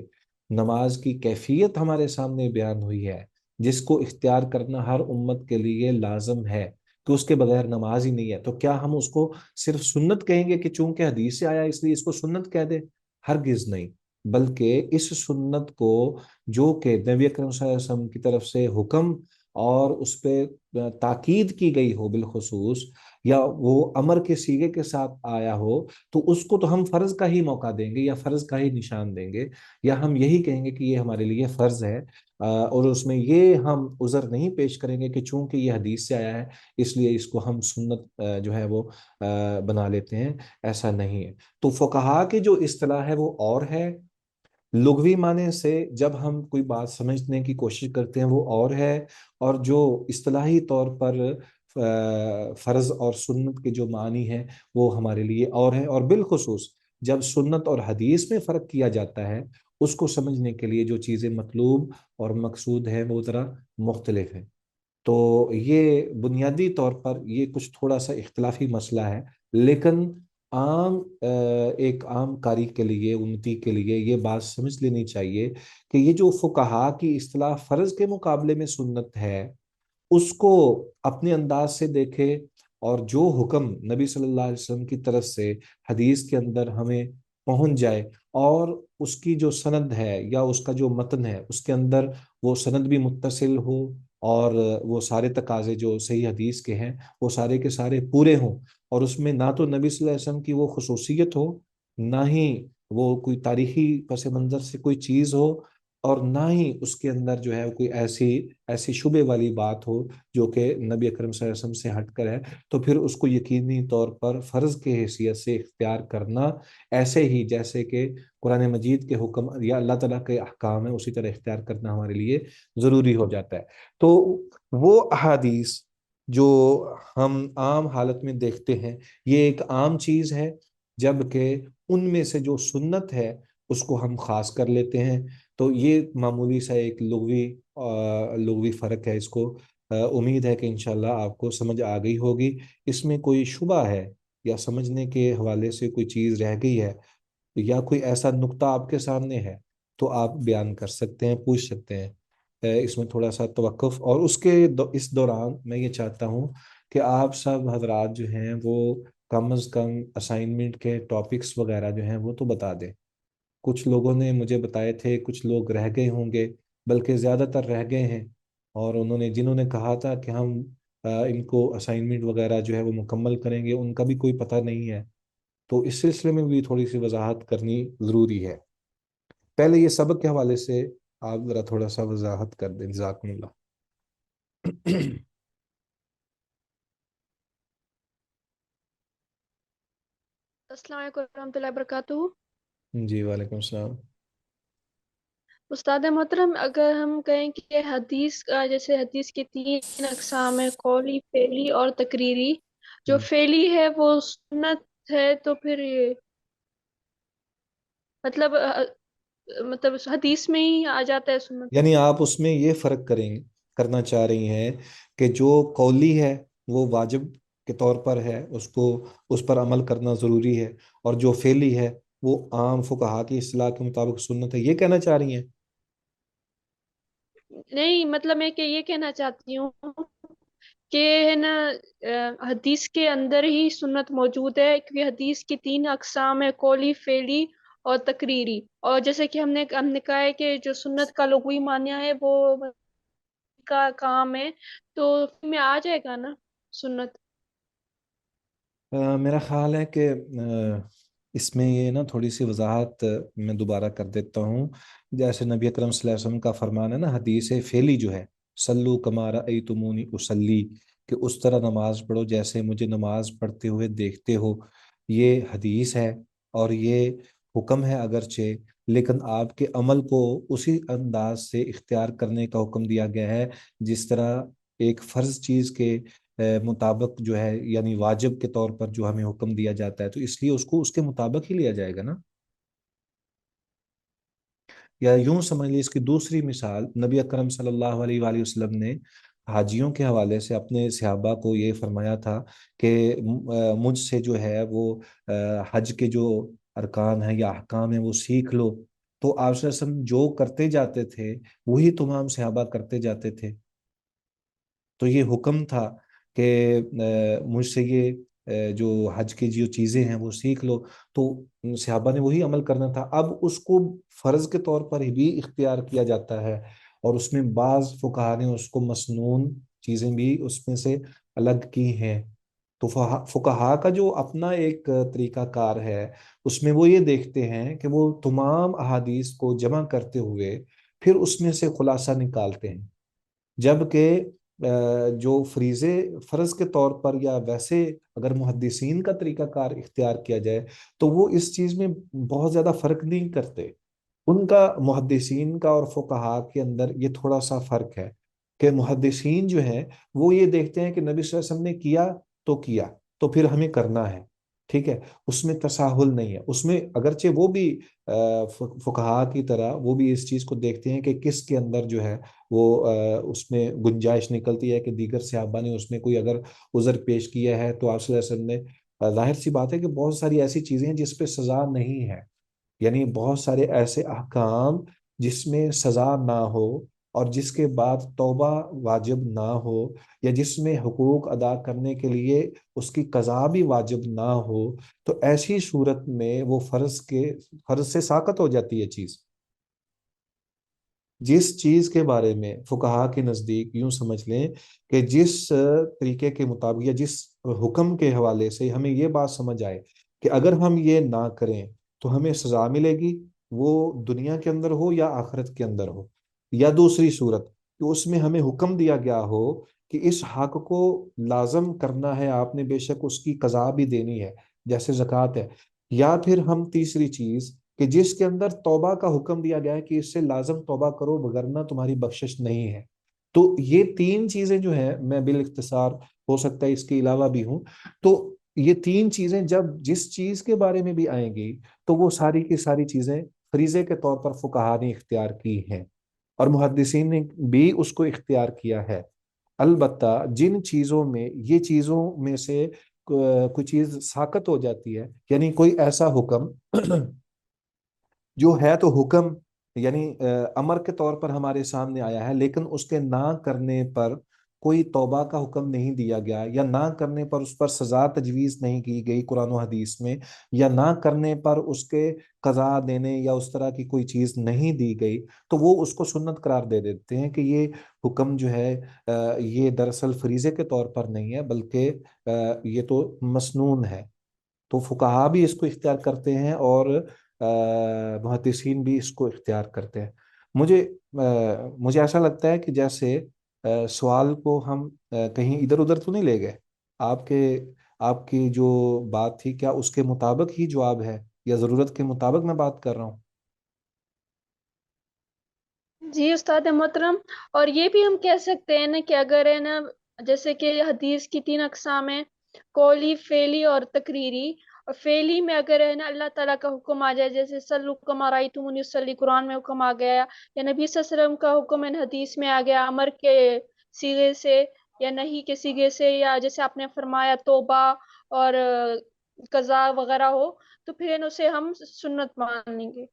نماز کی کیفیت ہمارے سامنے بیان ہوئی ہے جس کو اختیار کرنا ہر امت کے لیے لازم ہے کہ اس کے بغیر نماز ہی نہیں ہے. تو کیا ہم اس کو صرف سنت کہیں گے کہ چونکہ حدیث سے آیا اس لیے اس کو سنت کہہ دے؟ ہرگز نہیں, بلکہ اس سنت کو جو کہ نبی اکرم صلی اللہ علیہ وسلم کی طرف سے حکم اور اس پہ تاکید کی گئی ہو بالخصوص، یا وہ امر کے سیغے کے ساتھ آیا ہو، تو اس کو تو ہم فرض کا ہی موقع دیں گے یا فرض کا ہی نشان دیں گے، یا ہم یہی کہیں گے کہ یہ ہمارے لیے فرض ہے، اور اس میں یہ ہم عذر نہیں پیش کریں گے کہ چونکہ یہ حدیث سے آیا ہے اس لیے اس کو ہم سنت جو ہے وہ بنا لیتے ہیں۔ ایسا نہیں ہے۔ تو فقہا کی جو اصطلاح ہے وہ اور ہے، لغوی معنی سے جب ہم کوئی بات سمجھنے کی کوشش کرتے ہیں وہ اور ہے، اور جو اصطلاحی طور پر فرض اور سنت کے جو معنی ہیں وہ ہمارے لیے اور ہے، اور بالخصوص جب سنت اور حدیث میں فرق کیا جاتا ہے اس کو سمجھنے کے لیے جو چیزیں مطلوب اور مقصود ہیں وہ ذرا مختلف ہیں۔ تو یہ بنیادی طور پر یہ کچھ تھوڑا سا اختلافی مسئلہ ہے، لیکن عام ایک عام قاری کے لیے، امتی کے لیے یہ بات سمجھ لینی چاہیے کہ یہ جو فقہا کی اصطلاح فرض کے مقابلے میں سنت ہے اس کو اپنے انداز سے دیکھے، اور جو حکم نبی صلی اللہ علیہ وسلم کی طرف سے حدیث کے اندر ہمیں پہنچ جائے، اور اس کی جو سند ہے یا اس کا جو متن ہے اس کے اندر وہ سند بھی متصل ہو، اور وہ سارے تقاضے جو صحیح حدیث کے ہیں وہ سارے کے سارے پورے ہوں، اور اس میں نہ تو نبی صلی اللہ علیہ وسلم کی وہ خصوصیت ہو، نہ ہی وہ کوئی تاریخی پس منظر سے کوئی چیز ہو، اور نہ ہی اس کے اندر جو ہے کوئی ایسی شبے والی بات ہو جو کہ نبی اکرم صلی اللہ علیہ وسلم سے ہٹ کر ہے، تو پھر اس کو یقینی طور پر فرض کے حیثیت سے اختیار کرنا، ایسے ہی جیسے کہ قرآن مجید کے حکم یا اللہ تعالیٰ کے احکام ہیں اسی طرح اختیار کرنا ہمارے لیے ضروری ہو جاتا ہے۔ تو وہ احادیث جو ہم عام حالت میں دیکھتے ہیں یہ ایک عام چیز ہے، جبکہ ان میں سے جو سنت ہے اس کو ہم خاص کر لیتے ہیں۔ تو یہ معمولی سا ایک لغوی فرق ہے، اس کو امید ہے کہ انشاءاللہ آپ کو سمجھ آ گئی ہوگی۔ اس میں کوئی شبہ ہے یا سمجھنے کے حوالے سے کوئی چیز رہ گئی ہے یا کوئی ایسا نقطہ آپ کے سامنے ہے تو آپ بیان کر سکتے ہیں، پوچھ سکتے ہیں۔ اس میں تھوڑا سا توقف، اور اس دوران میں یہ چاہتا ہوں کہ آپ سب حضرات جو ہیں وہ کم از کم اسائنمنٹ کے ٹاپکس وغیرہ جو ہیں وہ تو بتا دیں۔ کچھ لوگوں نے مجھے بتائے تھے کچھ لوگ رہ گئے ہوں گے، بلکہ زیادہ تر رہ گئے ہیں، اور جنہوں نے کہا تھا کہ ہم ان کو اسائنمنٹ وغیرہ جو ہے وہ مکمل کریں گے ان کا بھی کوئی پتہ نہیں ہے، تو اس سلسلے میں بھی تھوڑی سی وضاحت کرنی ضروری ہے۔ پہلے یہ سبق کے حوالے سے آپ ذرا تھوڑا سا وضاحت کر دیں، جزاکم اللہ۔ السلام علیکم ورحمۃ اللہ وبرکاتہ۔ جی وعلیکم السلام۔ استاد محترم، اگر ہم کہیں کہ حدیث جیسے حدیث کے 3 اقسام ہیں، قولی، فعلی اور تقریری، جو فعلی ہے وہ سنت ہے، تو پھر یہ مطلب حدیث میں ہی آ جاتا ہے سنت۔ یعنی آپ اس میں یہ فرق کرنا چاہ رہی ہیں کہ جو قولی ہے وہ واجب کے طور پر ہے، اس پر عمل کرنا ضروری ہے، اور جو فعلی ہے وہ عام فقہا کی اصطلاح کے مطابق سنت ہے، یہ کہنا چاہ رہی ہیں؟ نہیں، مطلب میں کہ یہ کہنا چاہتی ہوں کہ ہے نا، حدیث کے اندر ہی سنت موجود ہے، کیونکہ حدیث کی 3 اقسام ہے، قولی، فعلی اور تقریری، اور جیسے کہ ہم نے کہا ہے کہ جو سنت کا لغوی معنی ہے وہ کا کام ہے، تو میں آ جائے گا نا سنت۔ میرا خیال ہے کہ اس میں یہ نا تھوڑی سی وضاحت میں دوبارہ کر دیتا ہوں۔ جیسے نبی اکرم صلی اللہ علیہ وسلم کا فرمان ہے نا، حدیث فعلی جو ہے، سلو کما رأیتمونی اصلی، کہ اس طرح نماز پڑھو جیسے مجھے نماز پڑھتے ہوئے دیکھتے ہو، یہ حدیث ہے، اور یہ حکم ہے اگرچہ، لیکن آپ کے عمل کو اسی انداز سے اختیار کرنے کا حکم دیا گیا ہے جس طرح ایک فرض چیز کے مطابق جو ہے، یعنی واجب کے طور پر جو ہمیں حکم دیا جاتا ہے تو اس لیے اس کو اس کے مطابق ہی لیا جائے گا نا۔ یا یوں سمجھ لیے، اس کی دوسری مثال نبی اکرم صلی اللہ علیہ وآلہ وسلم نے حاجیوں کے حوالے سے اپنے صحابہ کو یہ فرمایا تھا کہ مجھ سے جو ہے وہ حج کے جو ارکان ہیں یا احکام ہیں وہ سیکھ لو، تو آپ صلی اللہ علیہ وسلم جو کرتے جاتے تھے وہی تمام صحابہ کرتے جاتے تھے، تو یہ حکم تھا کہ مجھ سے یہ جو حج کی جو چیزیں ہیں وہ سیکھ لو، تو صحابہ نے وہی عمل کرنا تھا۔ اب اس کو فرض کے طور پر بھی اختیار کیا جاتا ہے، اور اس میں بعض فقہا نے اس کو مسنون چیزیں بھی اس میں سے الگ کی ہیں. تو فقہا کا جو اپنا ایک طریقہ کار ہے اس میں وہ یہ دیکھتے ہیں کہ وہ تمام احادیث کو جمع کرتے ہوئے پھر اس میں سے خلاصہ نکالتے ہیں. جبکہ جو فریضے فرض کے طور پر یا ویسے اگر محدثین کا طریقہ کار اختیار کیا جائے تو وہ اس چیز میں بہت زیادہ فرق نہیں کرتے. ان کا محدثین کا اور فقہا کے اندر یہ تھوڑا سا فرق ہے کہ محدثین جو ہیں وہ یہ دیکھتے ہیں کہ نبی صلی اللہ علیہ وسلم نے کیا تو پھر ہمیں کرنا ہے. ٹھیک ہے, اس میں تساہل نہیں ہے. اس میں اگرچہ وہ بھی فقہا کی طرح وہ بھی اس چیز کو دیکھتے ہیں کہ کس کے اندر جو ہے وہ اس میں گنجائش نکلتی ہے کہ دیگر صحابہ نے اس میں کوئی اگر عذر پیش کیا ہے تو آپ صلی اللہ علیہ وسلم نے ظاہر سی بات ہے کہ بہت ساری ایسی چیزیں ہیں جس پہ سزا نہیں ہے. یعنی بہت سارے ایسے احکام جس میں سزا نہ ہو اور جس کے بعد توبہ واجب نہ ہو یا جس میں حقوق ادا کرنے کے لیے اس کی قضا بھی واجب نہ ہو, تو ایسی صورت میں وہ فرض سے ساقط ہو جاتی ہے چیز. جس چیز کے بارے میں فقہا کے نزدیک یوں سمجھ لیں کہ جس طریقے کے مطابق یا جس حکم کے حوالے سے ہمیں یہ بات سمجھ آئے کہ اگر ہم یہ نہ کریں تو ہمیں سزا ملے گی, وہ دنیا کے اندر ہو یا آخرت کے اندر ہو, یا دوسری صورت کہ اس میں ہمیں حکم دیا گیا ہو کہ اس حق کو لازم کرنا ہے آپ نے, بے شک اس کی قضا بھی دینی ہے جیسے زکوٰۃ ہے, یا پھر ہم تیسری چیز کہ جس کے اندر توبہ کا حکم دیا گیا ہے کہ اس سے لازم توبہ کرو وگرنہ تمہاری بخشش نہیں ہے. تو یہ تین چیزیں جو ہیں, میں بالاختصار ہو سکتا ہے اس کے علاوہ بھی ہوں, تو یہ تین چیزیں جب جس چیز کے بارے میں بھی آئیں گی تو وہ ساری کی ساری چیزیں فریضے کے طور پر فقہا نے اختیار کی ہیں اور محدثین نے بھی اس کو اختیار کیا ہے. البتہ جن چیزوں میں یہ چیزوں میں سے کوئی چیز ساقط ہو جاتی ہے, یعنی کوئی ایسا حکم جو ہے تو حکم یعنی امر کے طور پر ہمارے سامنے آیا ہے لیکن اس کے نہ کرنے پر کوئی توبہ کا حکم نہیں دیا گیا یا نہ کرنے پر اس پر سزا تجویز نہیں کی گئی قرآن و حدیث میں, یا نہ کرنے پر اس کے قضا دینے یا اس طرح کی کوئی چیز نہیں دی گئی, تو وہ اس کو سنت قرار دے دیتے ہیں کہ یہ حکم جو ہے یہ دراصل فریضے کے طور پر نہیں ہے بلکہ یہ تو مسنون ہے. تو فقہا بھی اس کو اختیار کرتے ہیں اور محدثین بھی اس کو اختیار کرتے ہیں. مجھے ایسا لگتا ہے کہ جیسے سوال کو ہم کہیں ادھر ادھر تو نہیں لے گئے. آپ کے آپ کی جو بات تھی کیا اس کے مطابق ہی جواب ہے یا ضرورت کے مطابق میں بات کر رہا ہوں؟ جی استاد محترم, اور یہ بھی ہم کہہ سکتے ہیں نا کہ اگر ہے نا جیسے کہ حدیث کی 3 اقسام ہیں, قولی, فعلی اور تقریری. اور فعلی میں اگر ہے نا اللہ تعالیٰ کا حکم آ جائے, جیسے سلو کما رأیتمونی اصلی قرآن میں حکم آ گیا, یا نبی صلی اللہ علیہ وسلم کا حکم حدیث میں آ گیا امر کے سیغے سے یا نہیں کے سیغے سے, یا جیسے آپ نے فرمایا توبہ اور قضا وغیرہ ہو, تو پھر اسے ہم سنت مان لیں گے.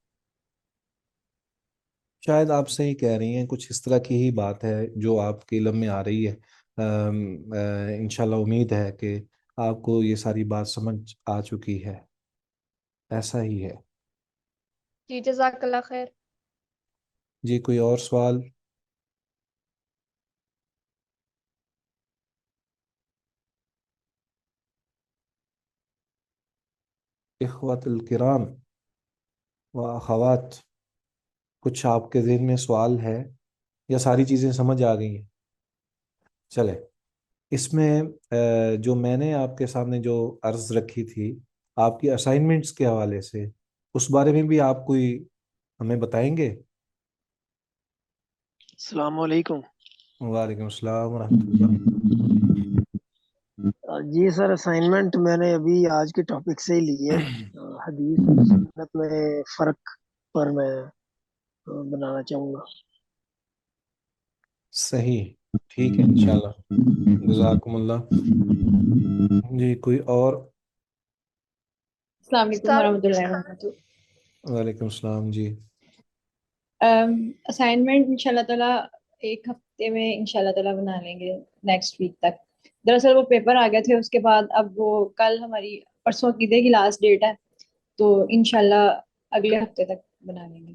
شاید آپ صحیح کہہ رہی ہیں, کچھ اس طرح کی ہی بات ہے جو آپ کے علم میں آ رہی ہے. انشاءاللہ امید ہے کہ آپ کو یہ ساری بات سمجھ آ چکی ہے. ایسا ہی ہے. جی جزاک اللہ خیر. جی کوئی اور سوال؟ اخوات الکرام و اخوات, کچھ آپ کے ذہن میں سوال ہے یا ساری چیزیں سمجھ آ گئی ہیں؟ چلے, اس میں جو میں نے آپ کے سامنے جو عرض رکھی تھی آپ کی اسائنمنٹس کے حوالے سے, اس بارے میں بھی آپ کوئی ہمیں بتائیں گے؟ السلام علیکم. وعلیکم السلام ورحمۃ اللہ. جی سر, اسائنمنٹ میں نے ابھی آج کے ٹاپک سے ہی لی ہے. حدیث اور سنت میں فرق پر میں بنانا چاہوں گا. صحیح, ٹھیک ہے انشاءاللہ. جزاکم اللہ. جی کوئی اور؟ السلام علیکم استاد ورحمۃ اللہ وبرکاتہ. وعلیکم السلام. جی اسائنمنٹ انشاءاللہ تعالیٰ ایک ہفتے میں انشاءاللہ تعالیٰ بنا لیں گے, نیکسٹ ویک تک. دراصل وہ پیپر آ گئے تھے, اس کے بعد اب وہ کل ہماری پرسوں عقیدے کی لاسٹ ڈیٹ ہے, تو انشاءاللہ اگلے ہفتے تک بنا لیں گے.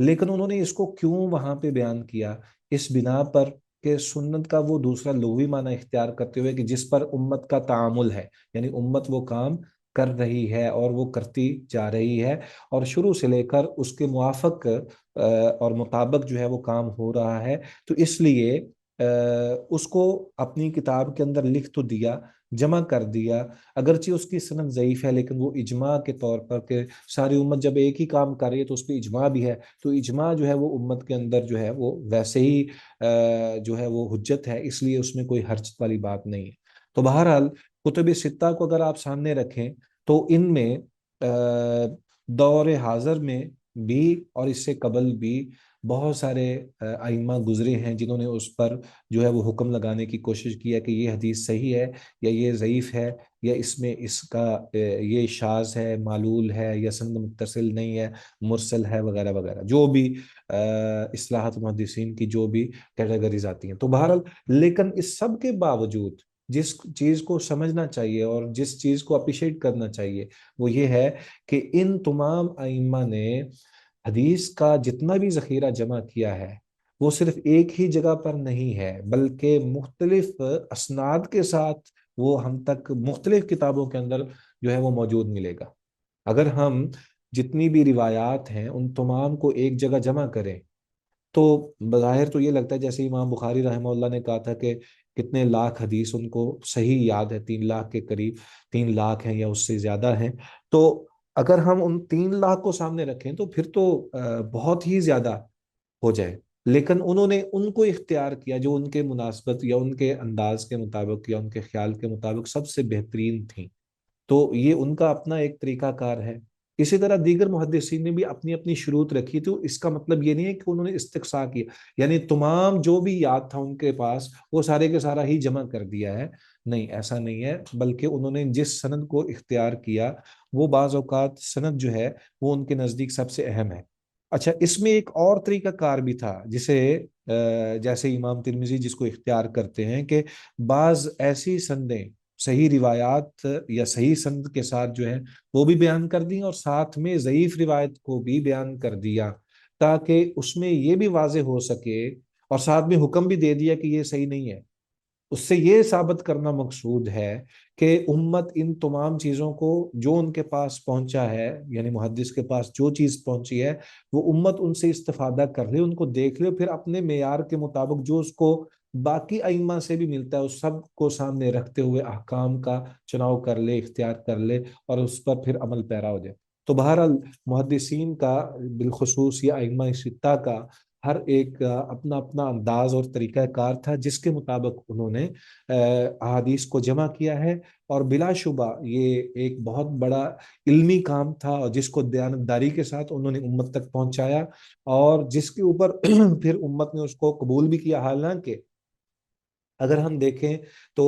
لیکن انہوں نے اس کو کیوں وہاں پہ بیان کیا؟ اس بنا پر کہ سنت کا وہ دوسرا لغوی معنی اختیار کرتے ہوئے کہ جس پر امت کا تعامل ہے، یعنی امت وہ کام کر رہی ہے اور وہ کرتی جا رہی ہے، اور شروع سے لے کر اس کے موافق اور مطابق جو ہے وہ کام ہو رہا ہے، تو اس لیے اس کو اپنی کتاب کے اندر لکھ تو دیا، جمع کر دیا، اگرچہ اس کی سند ضعیف ہے، لیکن وہ اجماع کے طور پر کہ ساری امت جب ایک ہی کام کر رہی ہے تو اس پہ اجماع بھی ہے، تو اجماع جو ہے وہ امت کے اندر جو ہے وہ ویسے ہی جو ہے وہ حجت ہے، اس لیے اس میں کوئی حرج والی بات نہیں ہے۔ تو بہرحال کتب ستہ کو اگر آپ سامنے رکھیں تو ان میں دور حاضر میں بھی اور اس سے قبل بھی بہت سارے ائمہ گزرے ہیں جنہوں نے اس پر جو ہے وہ حکم لگانے کی کوشش کی ہے کہ یہ حدیث صحیح ہے یا یہ ضعیف ہے، یا اس میں اس کا یہ شاذ ہے، معلول ہے، یا سند متصل نہیں ہے، مرسل ہے، وغیرہ وغیرہ، جو بھی اصطلاحات محدثین کی جو بھی کیٹیگریز آتی ہیں۔ تو بہرحال لیکن اس سب کے باوجود جس چیز کو سمجھنا چاہیے اور جس چیز کو اپریشیٹ کرنا چاہیے وہ یہ ہے کہ ان تمام ائمہ نے حدیث کا جتنا بھی ذخیرہ جمع کیا ہے وہ صرف ایک ہی جگہ پر نہیں ہے، بلکہ مختلف اسناد کے ساتھ وہ ہم تک مختلف کتابوں کے اندر جو ہے وہ موجود ملے گا۔ اگر ہم جتنی بھی روایات ہیں ان تمام کو ایک جگہ جمع کریں تو بظاہر تو یہ لگتا ہے جیسے امام بخاری رحمہ اللہ نے کہا تھا کہ کتنے لاکھ حدیث ان کو صحیح یاد ہے، 3 لاکھ کے قریب، 3 لاکھ ہیں یا اس سے زیادہ ہیں، تو اگر ہم ان 3 لاکھ کو سامنے رکھیں تو پھر تو بہت ہی زیادہ ہو جائے، لیکن انہوں نے ان کو اختیار کیا جو ان کے مناسبت یا ان کے انداز کے مطابق یا ان کے خیال کے مطابق سب سے بہترین تھیں، تو یہ ان کا اپنا ایک طریقہ کار ہے۔ اسی طرح دیگر محدثین نے بھی اپنی اپنی شروط رکھی، تو اس کا مطلب یہ نہیں ہے کہ انہوں نے استقصاء کیا، یعنی تمام جو بھی یاد تھا ان کے پاس وہ سارے کے سارا ہی جمع کر دیا ہے، نہیں، ایسا نہیں ہے، بلکہ انہوں نے جس سند کو اختیار کیا وہ بعض اوقات سند جو ہے وہ ان کے نزدیک سب سے اہم ہے۔ اچھا، اس میں ایک اور طریقہ کار بھی تھا جسے جیسے امام ترمذی جس کو اختیار کرتے ہیں کہ بعض ایسی سندیں صحیح روایات یا صحیح سند کے ساتھ جو ہے وہ بھی بیان کر دی اور ساتھ میں ضعیف روایت کو بھی بیان کر دیا، تاکہ اس میں یہ بھی واضح ہو سکے اور ساتھ میں حکم بھی دے دیا کہ یہ صحیح نہیں ہے۔ اس سے یہ ثابت کرنا مقصود ہے کہ امت ان تمام چیزوں کو جو ان کے پاس پہنچا ہے، یعنی محدث کے پاس جو چیز پہنچی ہے وہ امت ان سے استفادہ کر لے، ان کو دیکھ لے، پھر اپنے معیار کے مطابق جو اس کو باقی ائمہ سے بھی ملتا ہے اس سب کو سامنے رکھتے ہوئے احکام کا چناؤ کر لے، اختیار کر لے اور اس پر پھر عمل پیرا ہو جائے۔ تو بہرحال محدثین کا بالخصوص یا ائمہ ستہ کا ہر ایک اپنا اپنا انداز اور طریقہ کار تھا جس کے مطابق انہوں نے احادیث کو جمع کیا ہے، اور بلا شبہ یہ ایک بہت بڑا علمی کام تھا اور جس کو دیانتداری کے ساتھ انہوں نے امت تک پہنچایا، اور جس کے اوپر پھر امت نے اس کو قبول بھی کیا۔ حالانکہ اگر ہم دیکھیں تو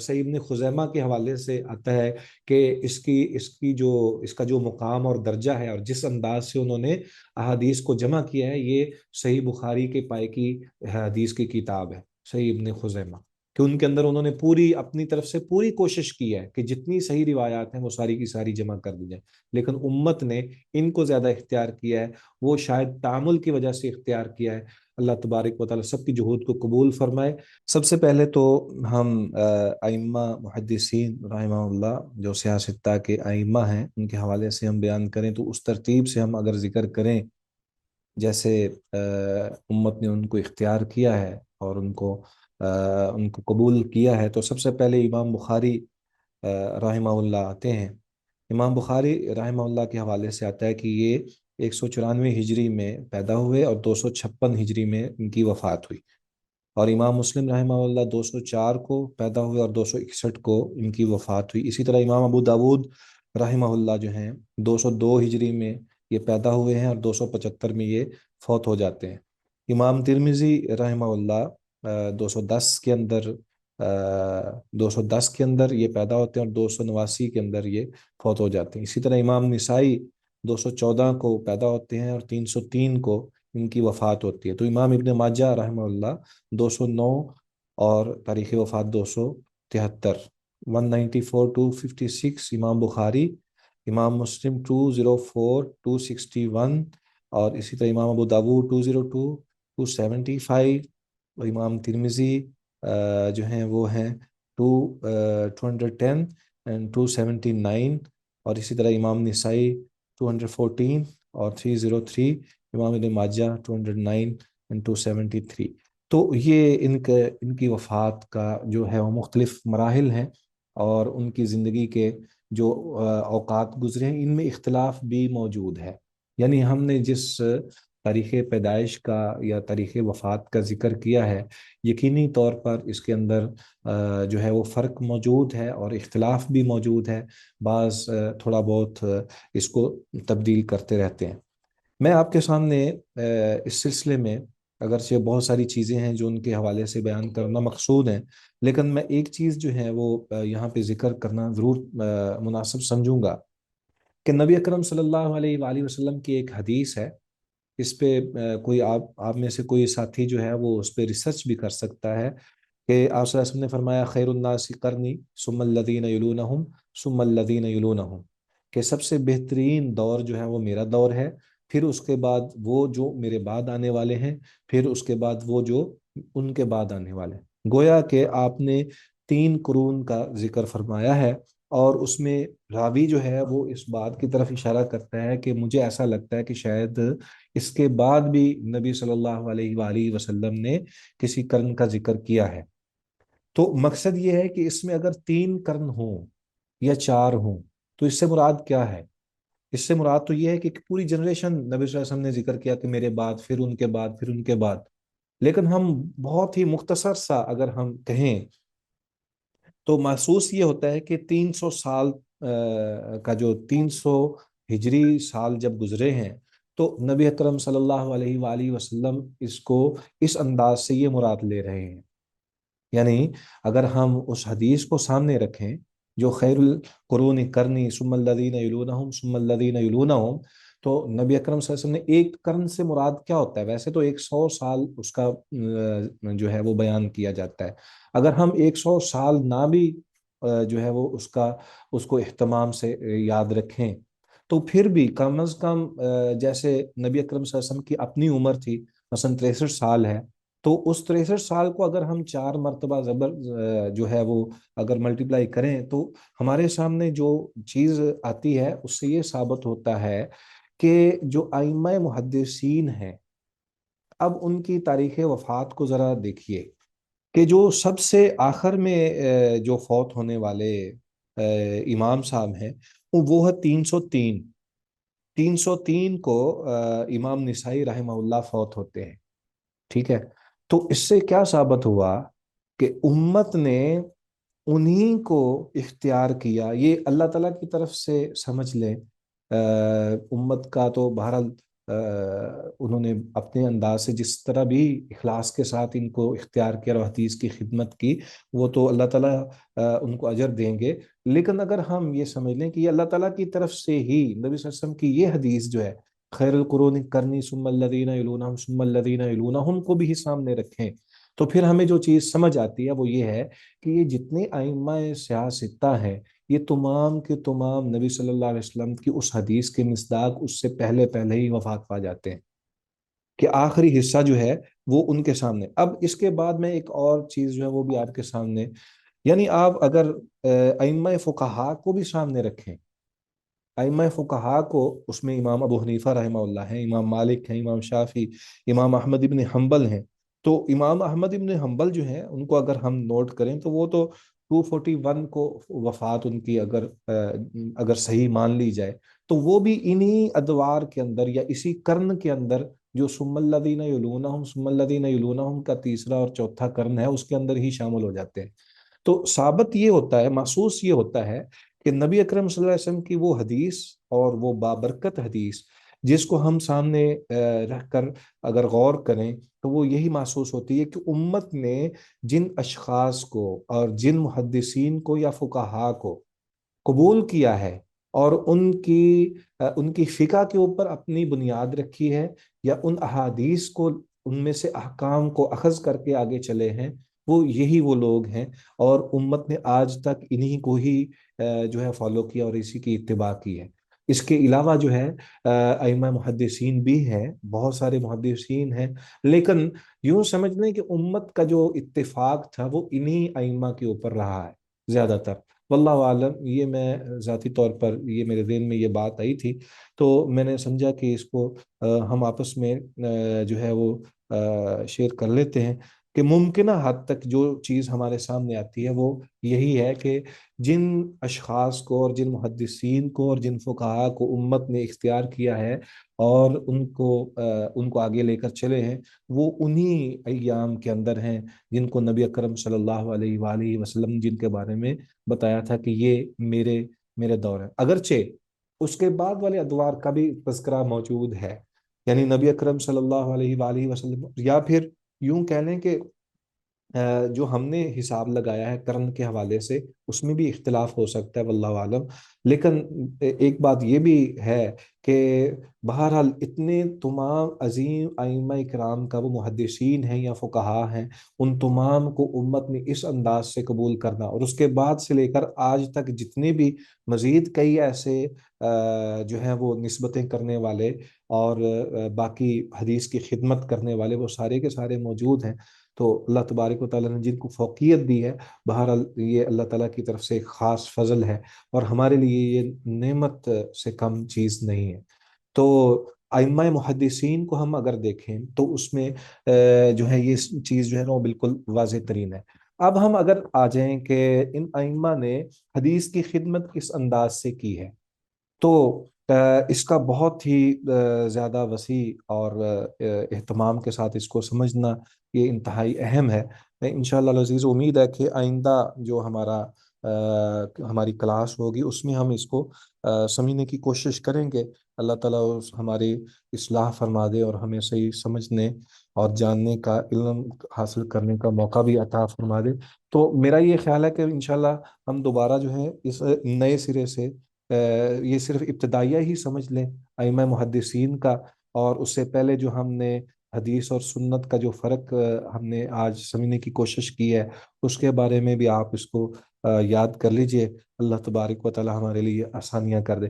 صحیح ابن خزیمہ کے حوالے سے آتا ہے کہ اس کا جو مقام اور درجہ ہے اور جس انداز سے انہوں نے احادیث کو جمع کیا ہے، یہ صحیح بخاری کے پائے کی حدیث کی کتاب ہے صحیح ابن خزیمہ، کہ ان کے اندر انہوں نے پوری اپنی طرف سے پوری کوشش کی ہے کہ جتنی صحیح روایات ہیں وہ ساری کی ساری جمع کر دی جائیں، لیکن امت نے ان کو زیادہ اختیار کیا ہے، وہ شاید تعامل کی وجہ سے اختیار کیا ہے۔ اللہ تبارک و تعالی سب کی جہود کو قبول فرمائے۔ سب سے پہلے تو ہم ائمہ محدثین رحمہ اللہ جو سیاستہ کے ائمہ ہیں ان کے حوالے سے ہم بیان کریں تو اس ترتیب سے ہم اگر ذکر کریں جیسے امت نے ان کو اختیار کیا ہے اور ان کو قبول کیا ہے، تو سب سے پہلے امام بخاری رحمہ اللہ آتے ہیں۔ امام بخاری رحمہ اللہ کے حوالے سے آتا ہے کہ یہ 194 ہجری میں پیدا ہوئے اور 256 ہجری میں ان کی وفات ہوئی، اور امام مسلم رحمہ اللہ 204 کو پیدا ہوئے اور 261 کو ان کی وفات ہوئی۔ اسی طرح امام ابو داود رحمہ اللہ جو ہیں 202 ہجری میں یہ پیدا ہوئے ہیں اور 275 میں یہ فوت ہو جاتے ہیں۔ امام ترمذی رحمہ اللہ 210 کے اندر 210 کے اندر یہ پیدا ہوتے ہیں اور 289 کے اندر یہ فوت ہو جاتے ہیں۔ اسی طرح امام نسائی 214 کو پیدا ہوتے ہیں اور 303 کو ان کی وفات ہوتی ہے۔ تو امام ابن ماجہ رحمہ اللہ 209 اور تاریخ وفات 273، 194 256 امام بخاری، امام مسلم 204 261، اور اسی طرح امام ابو داود 202 275، اور امام ترمذی جو ہیں وہ ہیں 210 اینڈ 279، اور اسی طرح امام نسائی 214 اور 303، امام ابن ماجہ 209 اینڈ 273۔ تو یہ ان کی وفات کا جو ہے وہ مختلف مراحل ہیں، اور ان کی زندگی کے جو اوقات گزرے ہیں ان میں اختلاف بھی موجود ہے۔ یعنی ہم نے جس تاریخ پیدائش کا یا تاریخ وفات کا ذکر کیا ہے، یقینی طور پر اس کے اندر جو ہے وہ فرق موجود ہے اور اختلاف بھی موجود ہے، بعض تھوڑا بہت اس کو تبدیل کرتے رہتے ہیں۔ میں آپ کے سامنے اس سلسلے میں اگرچہ بہت ساری چیزیں ہیں جو ان کے حوالے سے بیان کرنا مقصود ہیں، لیکن میں ایک چیز جو ہے وہ یہاں پہ ذکر کرنا ضرور مناسب سمجھوں گا کہ نبی اکرم صلی اللہ علیہ وآلہ وسلم کی ایک حدیث ہے، اس پہ کوئی آپ میں سے کوئی ساتھی جو ہے وہ اس پہ ریسرچ بھی کر سکتا ہے کہ آپ صلی اللہ علیہ وسلم نے فرمایا خیر الناس قرنی ثم الذین یلونہم ثم الذین یلونہم، کہ سب سے بہترین دور جو ہے وہ میرا دور ہے، پھر اس کے بعد وہ جو میرے بعد آنے والے ہیں، پھر اس کے بعد وہ جو ان کے بعد آنے والے ہیں۔ گویا کہ آپ نے 3 قرون کا ذکر فرمایا ہے، اور اس میں راوی جو ہے وہ اس بات کی طرف اشارہ کرتا ہے کہ مجھے ایسا لگتا ہے کہ شاید اس کے بعد بھی نبی صلی اللہ علیہ وآلہ وسلم نے کسی قرن کا ذکر کیا ہے۔ تو مقصد یہ ہے کہ اس میں اگر 3 قرن ہوں یا 4 ہوں تو اس سے مراد کیا ہے؟ اس سے مراد تو یہ ہے کہ پوری جنریشن نبی صلی اللہ علیہ وسلم نے ذکر کیا کہ میرے بعد، پھر ان کے بعد، پھر ان کے بعد، لیکن ہم بہت ہی مختصر سا اگر ہم کہیں تو محسوس یہ ہوتا ہے کہ 300 سال کا جو 300 ہجری سال جب گزرے ہیں تو نبی اکرم صلی اللہ علیہ وآلہ وسلم اس کو اس انداز سے یہ مراد لے رہے ہیں۔ یعنی اگر ہم اس حدیث کو سامنے رکھیں جو خیر القرون قرنی ثم الذین یلونہم ثم الذین یلونہم، تو نبی اکرم صلی اللہ علیہ وسلم نے ایک قرن سے مراد کیا ہوتا ہے؟ ویسے تو 100 سال اس کا جو ہے وہ بیان کیا جاتا ہے۔ اگر ہم 100 سال نہ بھی جو ہے وہ اس کو اہتمام سے یاد رکھیں تو پھر بھی کم از کم جیسے نبی اکرم صلی اللہ علیہ وسلم کی اپنی عمر تھی مثلا 63 سال ہے، تو اس 63 سال کو اگر ہم 4 مرتبہ جو ہے وہ اگر ملٹیپلائی کریں تو ہمارے سامنے جو چیز آتی ہے اس سے یہ ثابت ہوتا ہے کہ جو ائمہ محدثین ہیں، اب ان کی تاریخ وفات کو ذرا دیکھیے کہ جو سب سے آخر میں جو فوت ہونے والے امام صاحب ہیں وہ ہے 303۔ 303 کو امام نسائی رحمہ اللہ فوت ہوتے ہیں، ٹھیک ہے؟ تو اس سے کیا ثابت ہوا کہ امت نے انہی کو اختیار کیا۔ یہ اللہ تعالیٰ کی طرف سے سمجھ لیں، امت کا تو بہرحال انہوں نے اپنے انداز سے جس طرح بھی اخلاص کے ساتھ ان کو اختیار کیا اور حدیث کی خدمت کی، وہ تو اللہ تعالیٰ ان کو اجر دیں گے۔ لیکن اگر ہم یہ سمجھ لیں کہ یہ اللہ تعالیٰ کی طرف سے ہی نبی صلی اللہ علیہ وسلم کی یہ حدیث جو ہے خیر القرون قرنی ثم الذین یلونہم ثم الذین یلونہم کو بھی سامنے رکھیں تو پھر ہمیں جو چیز سمجھ آتی ہے وہ یہ ہے کہ یہ جتنے ائمہ سیاستہ ہیں یہ تمام کے تمام نبی صلی اللہ علیہ وسلم کی اس حدیث کے مصداق اس سے پہلے ہی وفات پا جاتے ہیں کہ آخری حصہ جو ہے وہ ان کے سامنے۔ اب اس کے بعد میں ایک اور چیز جو ہے وہ بھی آپ کے سامنے، یعنی آپ اگر ائمہ فقہا کو بھی سامنے رکھیں، ائمہ فقہا کو، اس میں امام ابو حنیفہ رحمہ اللہ ہیں، امام مالک ہیں، امام شافعی، امام احمد ابن حنبل ہیں۔ تو امام احمد ابن حنبل جو ہیں ان کو اگر ہم نوٹ کریں تو وہ تو 241 کو وفات ان کی اگر صحیح مان لی جائے تو وہ بھی انہی ادوار کے اندر یا اسی قرن کے اندر جو ثم الذین یلونہم ثم الذین یلونہم کا تیسرا اور چوتھا قرن ہے اس کے اندر ہی شامل ہو جاتے ہیں۔ تو ثابت یہ ہوتا ہے، محسوس یہ ہوتا ہے کہ نبی اکرم صلی اللہ علیہ وسلم کی وہ حدیث اور وہ بابرکت حدیث جس کو ہم سامنے رکھ کر اگر غور کریں تو وہ یہی محسوس ہوتی ہے کہ امت نے جن اشخاص کو اور جن محدثین کو یا فقہا کو قبول کیا ہے اور ان کی فقہ کے اوپر اپنی بنیاد رکھی ہے یا ان احادیث کو ان میں سے احکام کو اخذ کر کے آگے چلے ہیں، یہی وہ لوگ ہیں، اور امت نے آج تک انہی کو ہی جو ہے فالو کیا اور اسی کی اتباع کی ہے۔ اس کے علاوہ جو ہے ائمہ محدثین بھی ہیں، بہت سارے محدثین ہیں، لیکن یوں سمجھ لیں کہ امت کا جو اتفاق تھا وہ انہی ائمہ کے اوپر رہا ہے زیادہ تر، واللہ عالم۔ یہ میں ذاتی طور پر یہ میرے ذہن میں یہ بات آئی تھی، تو میں نے سمجھا کہ اس کو ہم آپس میں جو ہے وہ شیئر کر لیتے ہیں کہ ممکنہ حد تک جو چیز ہمارے سامنے آتی ہے وہ یہی ہے کہ جن اشخاص کو اور جن محدثین کو اور جن فقہاء کو امت نے اختیار کیا ہے اور ان کو آگے لے کر چلے ہیں، وہ انہی ایام کے اندر ہیں جن کو نبی اکرم صلی اللہ علیہ وآلہ وسلم جن کے بارے میں بتایا تھا کہ یہ میرے دور ہے۔ اگرچہ اس کے بعد والے ادوار کا بھی تذکرہ موجود ہے، یعنی نبی اکرم صلی اللہ علیہ وآلہ وسلم، یا پھر یوں کہہ لیں کہ جو ہم نے حساب لگایا ہے کرن کے حوالے سے اس میں بھی اختلاف ہو سکتا ہے، واللہ عالم۔ لیکن ایک بات یہ بھی ہے کہ بہرحال اتنے تمام عظیم ائمہ کرام کا وہ محدثین ہیں یا فقہا ہیں، ان تمام کو امت نے اس انداز سے قبول کرنا، اور اس کے بعد سے لے کر آج تک جتنے بھی مزید کئی ایسے جو ہیں وہ نسبتیں کرنے والے اور باقی حدیث کی خدمت کرنے والے، وہ سارے کے سارے موجود ہیں۔ تو اللہ تبارک و تعالیٰ نے جن کو فوقیت دی ہے، بہرحال یہ اللہ تعالیٰ کی طرف سے ایک خاص فضل ہے، اور ہمارے لیے یہ نعمت سے کم چیز نہیں ہے۔ تو ائمہ محدثین کو ہم اگر دیکھیں تو اس میں جو ہے یہ چیز جو ہے نا وہ بالکل واضح ترین ہے۔ اب ہم اگر آ جائیں کہ ان ائمہ نے حدیث کی خدمت کس انداز سے کی ہے، تو اس کا بہت ہی زیادہ وسیع اور اہتمام کے ساتھ اس کو سمجھنا یہ انتہائی اہم ہے۔ انشاءاللہ العزیز امید ہے کہ آئندہ جو ہماری کلاس ہوگی اس میں ہم اس کو سمجھنے کی کوشش کریں گے۔ اللہ تعالیٰ ہماری اصلاح فرما دے اور ہمیں صحیح سمجھنے اور جاننے کا علم حاصل کرنے کا موقع بھی عطا فرما دے۔ تو میرا یہ خیال ہے کہ انشاءاللہ ہم دوبارہ جو ہے اس نئے سرے سے یہ صرف ابتدائیہ ہی سمجھ لیں ائمہ محدثین کا، اور اس سے پہلے جو ہم نے حدیث اور سنت کا جو فرق ہم نے آج سمجھنے کی کوشش کی ہے، اس کے بارے میں بھی آپ اس کو یاد کر لیجئے۔ اللہ تبارک و تعالی ہمارے لیے آسانیاں کر دے۔